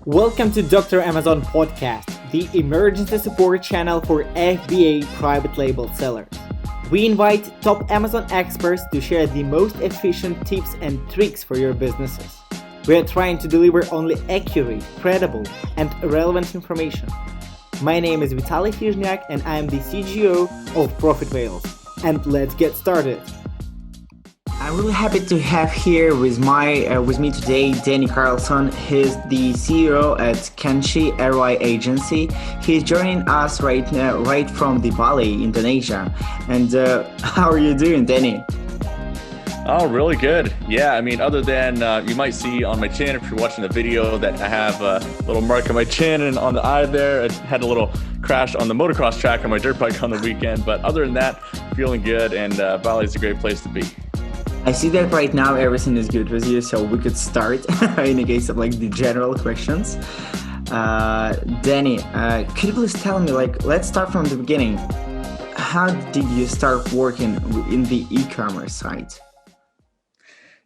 Welcome to Dr. Amazon Podcast, the emergency support channel for FBA private label sellers. We invite top Amazon experts to share the most efficient tips and tricks for your businesses. We are trying to deliver only accurate, credible, and relevant information. My name is Vitaly Fizhniak and I am the CGO of Profit Whales. And let's get started. I'm really happy to have here with me today Danny Carlson. He's the CEO at Kenji ROI agency. He's joining us right now, right from the Bali, Indonesia. And how are you doing, Danny? Oh, really good. Yeah, I mean, other than you might see on my chin, if you're watching the video, that I have a little mark on my chin and on the eye there. I had a little crash on the motocross track on my dirt bike on the weekend. But other than that, feeling good, and Bali is a great place to be. I see that right now everything is good with you, so we could start in the case of like the general questions. Danny, could you please tell me, let's start from the beginning. How did you start working in the e-commerce site?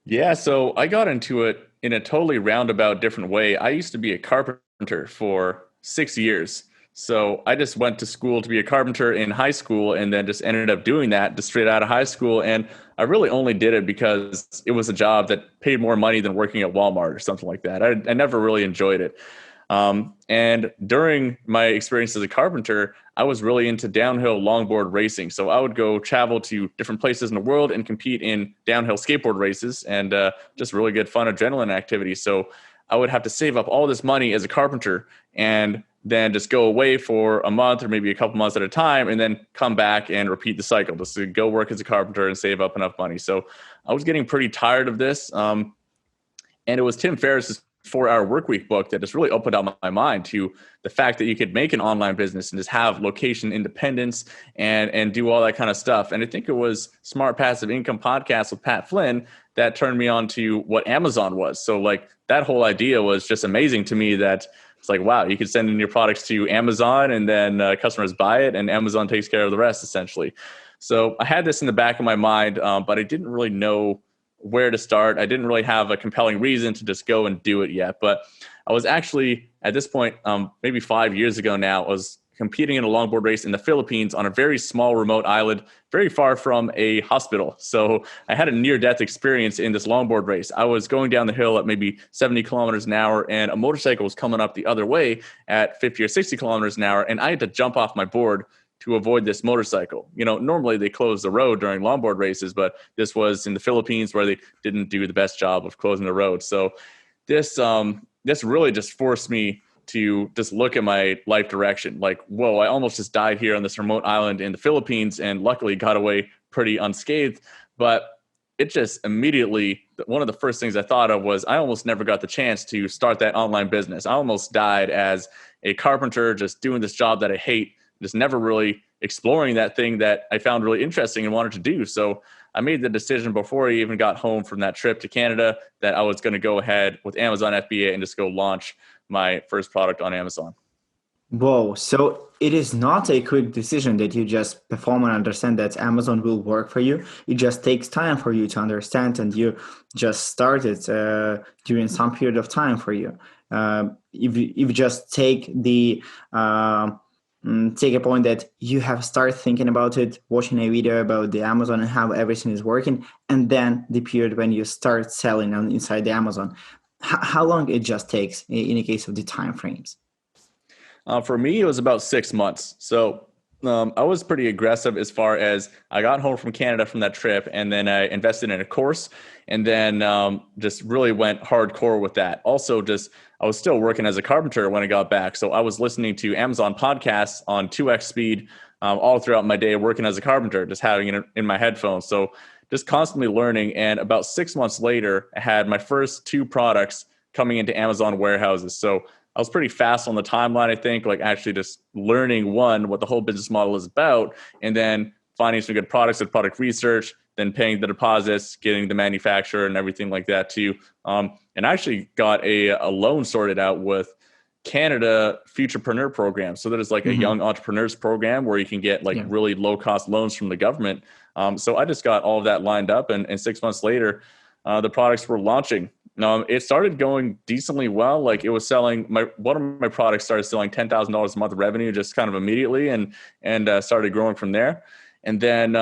Yeah, so I got into it in a totally roundabout different way. I used to be a carpenter for 6 years. So I just went to school to be a carpenter in high school and then just ended up doing that just straight out of high school. And I really only did it because it was a job that paid more money than working at Walmart or something like that. I never really enjoyed it. And during my experience as a carpenter, I was really into downhill longboard racing. So I would go travel to different places in the world and compete in downhill skateboard races and just really good fun adrenaline activity. So I would have to save up all this money as a carpenter and then just go away for a month or maybe a couple months at a time and then come back and repeat the cycle, just to go work as a carpenter and save up enough money. So I was getting pretty tired of this. And it was Tim Ferriss's 4-Hour Workweek book that just really opened up my mind to the fact that you could make an online business and just have location independence and do all that kind of stuff. And I think it was Smart Passive Income Podcast with Pat Flynn that turned me on to what Amazon was. So like that whole idea was just amazing to me, that it's like, wow, you could send in your products to Amazon and then customers buy it and Amazon takes care of the rest, essentially. So I had this in the back of my mind, but I didn't really know where to start. I didn't really have a compelling reason to just go and do it yet. But I was actually, at this point, maybe 5 years ago now, I was competing in a longboard race in the Philippines on a very small remote island, very far from a hospital. So I had a near-death experience in this longboard race. I was going down the hill at maybe 70 kilometers an hour, and a motorcycle was coming up the other way at 50 or 60 kilometers an hour, and I had to jump off my board to avoid this motorcycle. You know, normally they close the road during longboard races, but this was in the Philippines where they didn't do the best job of closing the road. So this really just forced me to just look at my life direction. Like, whoa, I almost just died here on this remote island in the Philippines and luckily got away pretty unscathed. But it just immediately, one of the first things I thought of was I almost never got the chance to start that online business. I almost died as a carpenter, just doing this job that I hate, just never really exploring that thing that I found really interesting and wanted to do. So I made the decision before I even got home from that trip to Canada that I was going to go ahead with Amazon FBA and just go launch my first product on Amazon. Whoa, so it is not a quick decision that you just perform and understand that Amazon will work for you. It just takes time for you to understand, and you just started during some period of time for you. If you just take a point that you have started thinking about it, watching a video about the Amazon and how everything is working, and then the period when you start selling on inside the Amazon. How long it just takes in the case of the time frames? For me, it was about 6 months. So I was pretty aggressive as far as I got home from Canada from that trip, and then I invested in a course, and then just really went hardcore with that. Also, I was still working as a carpenter when I got back. So I was listening to Amazon podcasts on 2x speed all throughout my day working as a carpenter, just having it in my headphones. So just constantly learning. And about 6 months later, I had my first 2 products coming into Amazon warehouses. So I was pretty fast on the timeline, I think, like actually just learning what the whole business model is about, and then finding some good products with product research, then paying the deposits, getting the manufacturer and everything like that too. And I actually got a loan sorted out with Canada Futurepreneur program. So that is like a young entrepreneurs program where you can get really low cost loans from the government. So I just got all of that lined up, and 6 months later, the products were launching. It started going decently well. Like it was selling one of my products started selling $10,000 a month of revenue just kind of immediately, and started growing from there. And then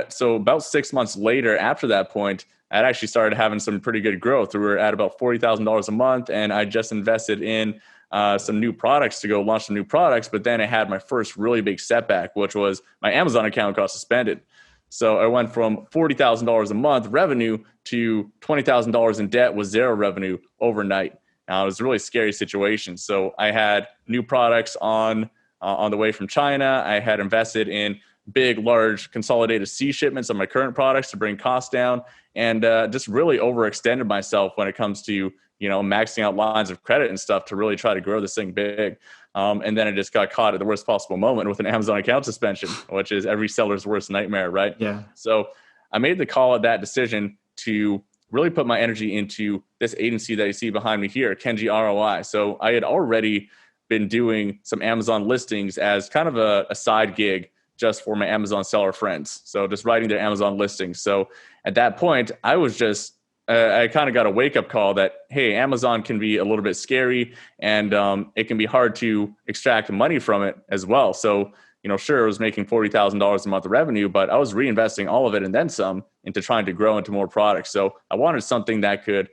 so about 6 months later, after that point, I'd actually started having some pretty good growth. We were at about $40,000 a month, and I just invested in some new products to go launch some new products. But then I had my first really big setback, which was my Amazon account got suspended. So I went from $40,000 a month revenue to $20,000 in debt with zero revenue overnight. Now, it was a really scary situation. So I had new products on the way from China. I had invested in big, large consolidated sea shipments of my current products to bring costs down, and just really overextended myself when it comes to, maxing out lines of credit and stuff to really try to grow this thing big. And then I just got caught at the worst possible moment with an Amazon account suspension, which is every seller's worst nightmare, right? Yeah. So I made the call at that decision to really put my energy into this agency that you see behind me here, Kenji ROI. So I had already been doing some Amazon listings as kind of a side gig just for my Amazon seller friends. So just writing their Amazon listings. So at that point, I was just, I kind of got a wake up call that, hey, Amazon can be a little bit scary, and it can be hard to extract money from it as well. So, sure, I was making $40,000 a month of revenue, but I was reinvesting all of it and then some into trying to grow into more products. So I wanted something that could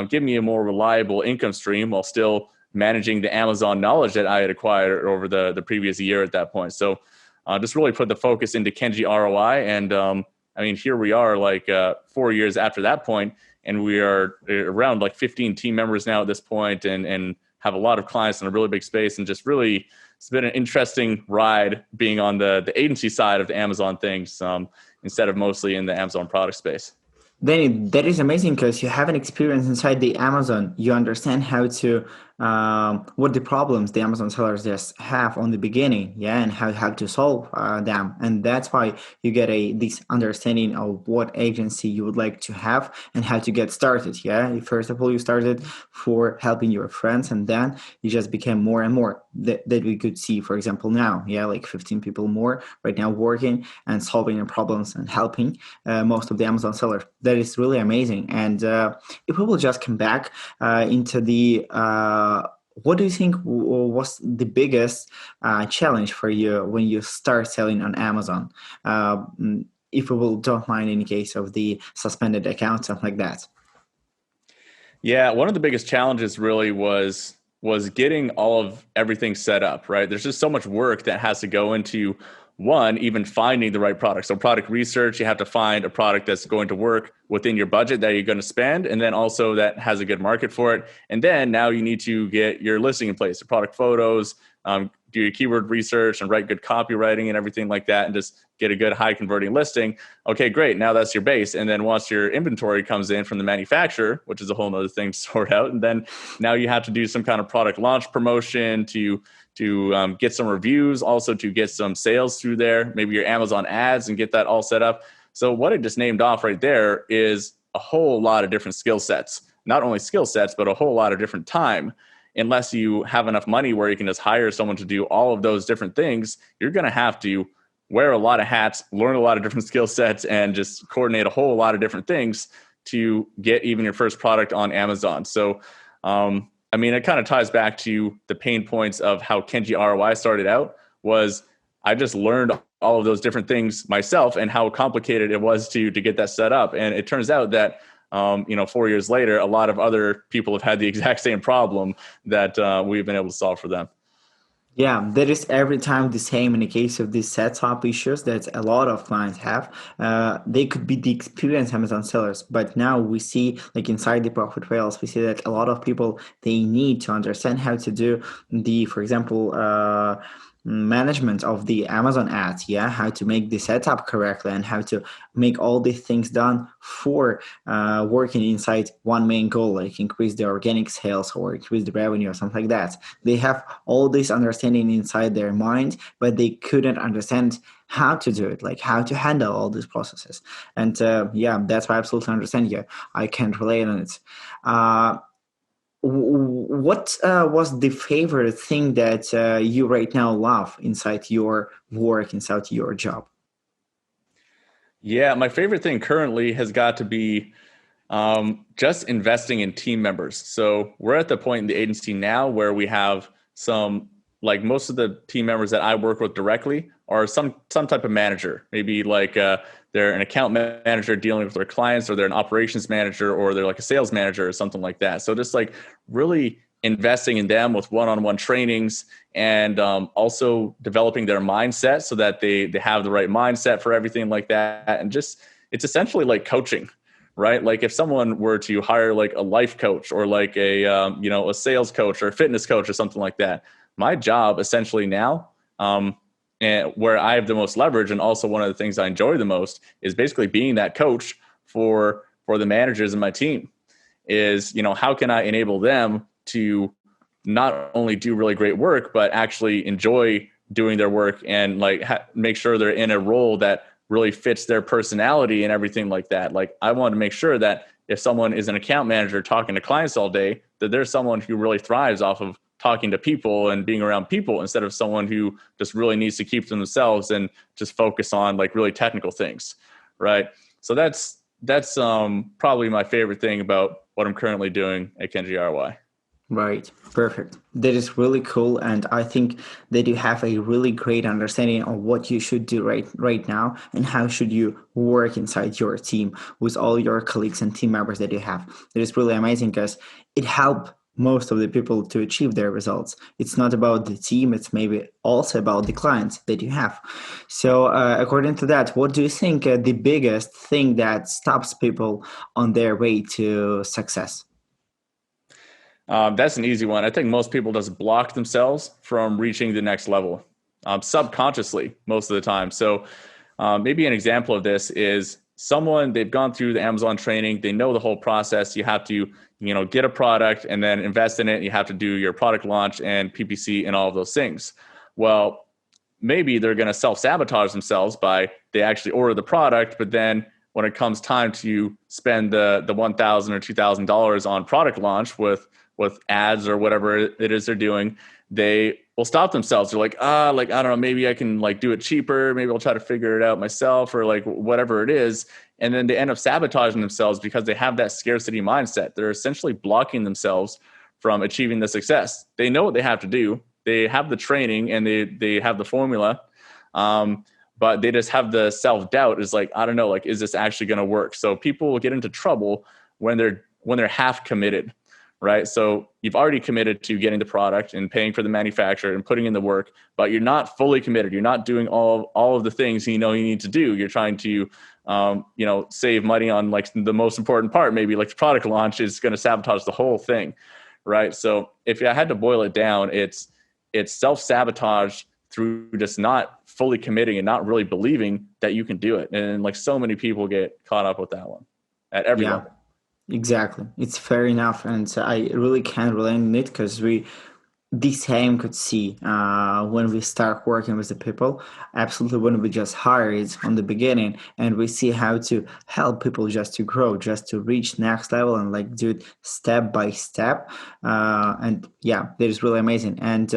give me a more reliable income stream while still managing the Amazon knowledge that I had acquired over the previous year at that point. So just really put the focus into Kenji ROI. And here we are 4 years after that point, and we are around 15 team members now at this point, and have a lot of clients in a really big space. And just really, it's been an interesting ride being on the agency side of the Amazon things instead of mostly in the Amazon product space. Then that is amazing because you have an experience inside the Amazon. You understand how to what the problems the Amazon sellers just have on the beginning, and how to solve them. And that's why you get this understanding of what agency you would like to have and how to get started. First of all, you started for helping your friends, and then you just became more and more that we could see. For example, now, 15 people more right now working and solving your problems and helping most of the Amazon sellers. That is really amazing. And if we will just come back into the what do you think was the biggest challenge for you when you start selling on Amazon? If we will, don't mind in case of the suspended account, something like that. Yeah, one of the biggest challenges really was getting all of everything set up, right? There's just so much work that has to go into even finding the right product. So product research, you have to find a product that's going to work within your budget that you're going to spend, and then also that has a good market for it. And then now you need to get your listing in place, the product photos, do your keyword research and write good copywriting and everything like that, and just get a good high converting listing. Okay, great. Now that's your base. And then once your inventory comes in from the manufacturer, which is a whole nother thing to sort out, and then now you have to do some kind of product launch promotion to get some reviews, also to get some sales through there, maybe your Amazon ads, and get that all set up. So what I just named off right there is a whole lot of different skill sets, not only skill sets, but a whole lot of different time. Unless you have enough money where you can just hire someone to do all of those different things, you're going to have to wear a lot of hats, learn a lot of different skill sets, and just coordinate a whole lot of different things to get even your first product on Amazon. So, it kind of ties back to the pain points of how Kenji ROI started out. Was I just learned all of those different things myself and how complicated it was to get that set up. And it turns out that 4 years later, a lot of other people have had the exact same problem that we've been able to solve for them. Yeah, that is every time the same in the case of these setup issues that a lot of clients have. They could be the experienced Amazon sellers, but now we see, inside the profit rails, we see that a lot of people, they need to understand how to do for example, management of the Amazon ads, how to make the setup correctly and how to make all these things done for working inside one main goal, like increase the organic sales or increase the revenue or something like that. They have all this understanding inside their mind, but they couldn't understand how to do it, how to handle all these processes. And that's why I absolutely understand you. I can't relate on it. What was the favorite thing that you right now love inside your work, inside your job? Yeah, my favorite thing currently has got to be Just investing in team members. So we're at the point in the agency now where we have some, like most of the team members that I work with directly are some type of manager, maybe like they're an account manager dealing with their clients, or they're an operations manager, or they're like a sales manager or something like that. So just like really investing in them with one-on-one trainings, and also developing their mindset so that they have the right mindset for everything like that. And just, it's essentially like coaching, right? Like if someone were to hire like a life coach, or like a a sales coach or a fitness coach or something like that, my job essentially now, and where I have the most leverage, and also one of the things I enjoy the most, is basically being that coach for the managers in my team. Is, how can I enable them to not only do really great work, but actually enjoy doing their work, and like make sure they're in a role that really fits their personality and everything like that. Like I want to make sure that if someone is an account manager talking to clients all day, that there's someone who really thrives off of talking to people and being around people, instead of someone who just really needs to keep to themselves and just focus on like really technical things. Right. So that's probably my favorite thing about what I'm currently doing at Kenji ROI. Right. Perfect. That is really cool. And I think that you have a really great understanding of what you should do right now, and how should you work inside your team with all your colleagues and team members that you have. That is really amazing, because it helps most of the people to achieve their results. It's not about the team, it's maybe also about the clients that you have. So according to that, what do you think the biggest thing that stops people on their way to success? That's an easy one. I think most people just block themselves from reaching the next level, subconsciously most of the time. So maybe an example of this is someone, they've gone through the Amazon training. They know the whole process. You have to, get a product and then invest in it. You have to do your product launch and PPC and all of those things. Well, maybe they're going to self-sabotage themselves by they actually order the product, but then when it comes time to spend the $1,000 or $2,000 on product launch with ads or whatever it is they're doing, they will stop themselves. They're like, I don't know, maybe I can like do it cheaper. Maybe I'll try to figure it out myself, or like whatever it is. And then they end up sabotaging themselves because they have that scarcity mindset. They're essentially blocking themselves from achieving the success. They know what they have to do. They have the training and they have the formula. But they just have the self-doubt. Is like, I don't know, like, is this actually going to work? So people will get into trouble when they're half committed. Right. So you've already committed to getting the product and paying for the manufacturer and putting in the work, but you're not fully committed. You're not doing all of the things you need to do. You're trying to, save money on like the most important part, maybe like the product launch is going to sabotage the whole thing. Right. So if I had to boil it down, it's self-sabotage through just not fully committing and not really believing that you can do it. And like so many people get caught up with that one at every level. Exactly. It's fair enough. And I really can relate on it, because the same could see when we start working with the people, absolutely when we just hire it on the beginning, and we see how to help people just to grow, just to reach next level, and like do it step by step. And yeah, that is really amazing. And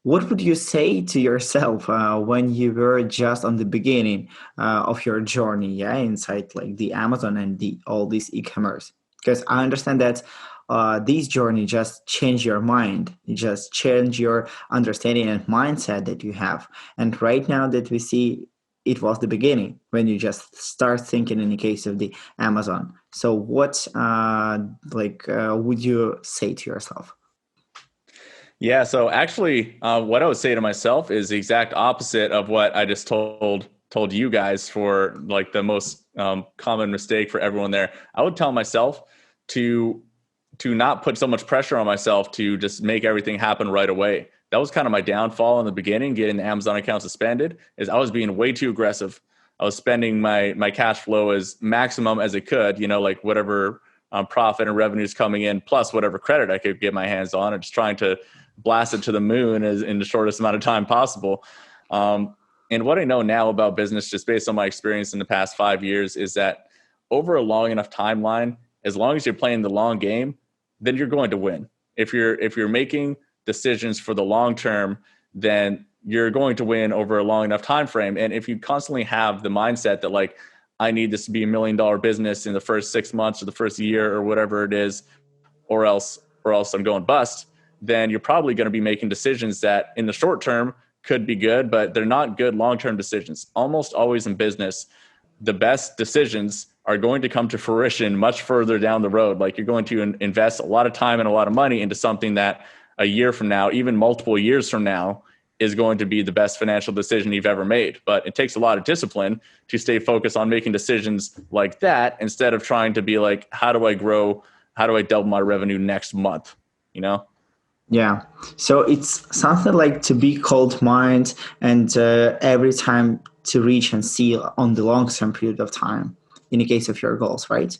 what would you say to yourself when you were just on the beginning of your journey, inside like the Amazon and all this e-commerce? Because I understand that this journey just change your mind, it just change your understanding and mindset that you have. And right now that we see, it was the beginning when you just start thinking in the case of the Amazon. So what would you say to yourself? Yeah. So actually, what I would say to myself is the exact opposite of what I just told you guys for like the most common mistake for everyone there. I would tell myself to not put so much pressure on myself to just make everything happen right away. That was kind of my downfall in the beginning, getting the Amazon account suspended, is I was being way too aggressive. I was spending my cash flow as maximum as it could, like whatever profit and revenues coming in, plus whatever credit I could get my hands on, and just trying to blast it to the moon in the shortest amount of time possible. And what I know now about business, just based on my experience in the past 5 years, is that over a long enough timeline, as long as you're playing the long game, then you're going to win. If you're making decisions for the long term, then you're going to win over a long enough time frame. And if you constantly have the mindset that like, I need this to be $1 million business in the first 6 months or the first year or whatever it is, or else I'm going bust, then you're probably going to be making decisions that in the short term could be good, but they're not good long-term decisions. Almost always in business, the best decisions are going to come to fruition much further down the road. Like, you're going to invest a lot of time and a lot of money into something that a year from now, even multiple years from now, is going to be the best financial decision you've ever made. But it takes a lot of discipline to stay focused on making decisions like that, instead of trying to be like, how do I grow? How do I double my revenue next month? You know? Yeah. So it's something like to be cold mind and every time to reach and see on the long term period of time in the case of your goals, right?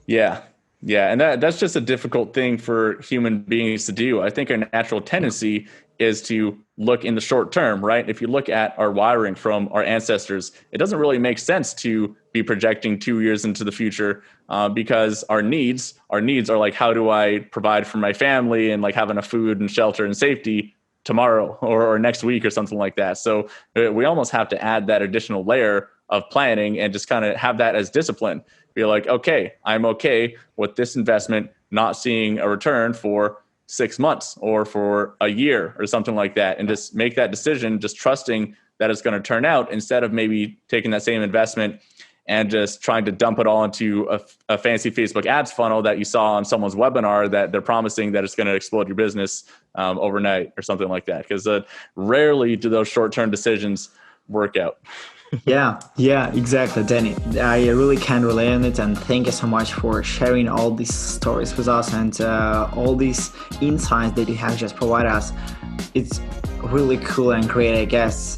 Yeah. And that's just a difficult thing for human beings to do. I think our natural tendency is to look in the short term, right? If you look at our wiring from our ancestors, it doesn't really make sense to be projecting 2 years into the future because our needs are like, how do I provide for my family and like have enough food and shelter and safety tomorrow or next week or something like that. So we almost have to add that additional layer of planning and just kind of have that as discipline. Be like, okay, I'm okay with this investment not seeing a return for 6 months or for a year or something like that, and just make that decision, just trusting that it's going to turn out, instead of maybe taking that same investment and just trying to dump it all into a fancy Facebook ads funnel that you saw on someone's webinar that they're promising that it's going to explode your business overnight or something like that. Because rarely do those short-term decisions work out. Yeah, exactly, Danny. I really can relate on it, and thank you so much for sharing all these stories with us and all these insights that you have just provided us. It's really cool and great, I guess.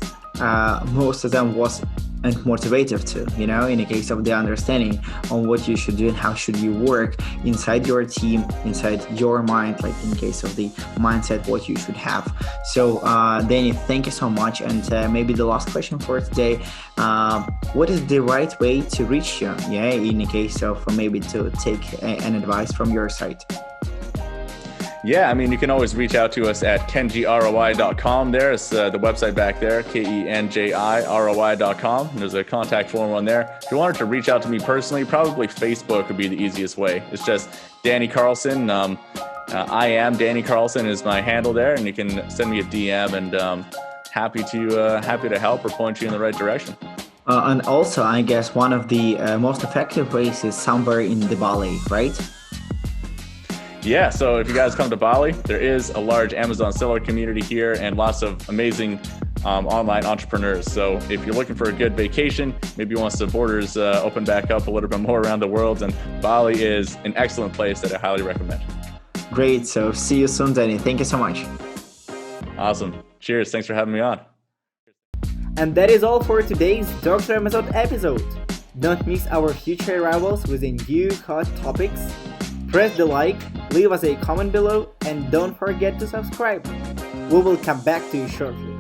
Most of them was and motivative too, you know, in the case of the understanding on what you should do and how should you work inside your team, inside your mind, like in case of the mindset, what you should have. So Danny, thank you so much. And maybe the last question for today, what is the right way to reach you? Yeah, in the case of maybe to take an advice from your side. Yeah, I mean, you can always reach out to us at kenjiroi.com. There's the website back there, KENJIROI.com. There's a contact form on there. If you wanted to reach out to me personally, probably Facebook would be the easiest way. It's just Danny Carlson. I am Danny Carlson is my handle there, and you can send me a DM, and happy to help or point you in the right direction. And also, I guess one of the most effective ways is somewhere in the Bali, right? Yeah, so if you guys come to Bali, there is a large Amazon seller community here and lots of amazing online entrepreneurs. So if you're looking for a good vacation, maybe once the borders open back up a little bit more around the world, and Bali is an excellent place that I highly recommend. Great. So see you soon, Danny. Thank you so much. Awesome. Cheers. Thanks for having me on. And that is all for today's Dr. Amazon episode. Don't miss our future arrivals with new hot topics. Press the like, leave us a comment below, and don't forget to subscribe. We will come back to you shortly.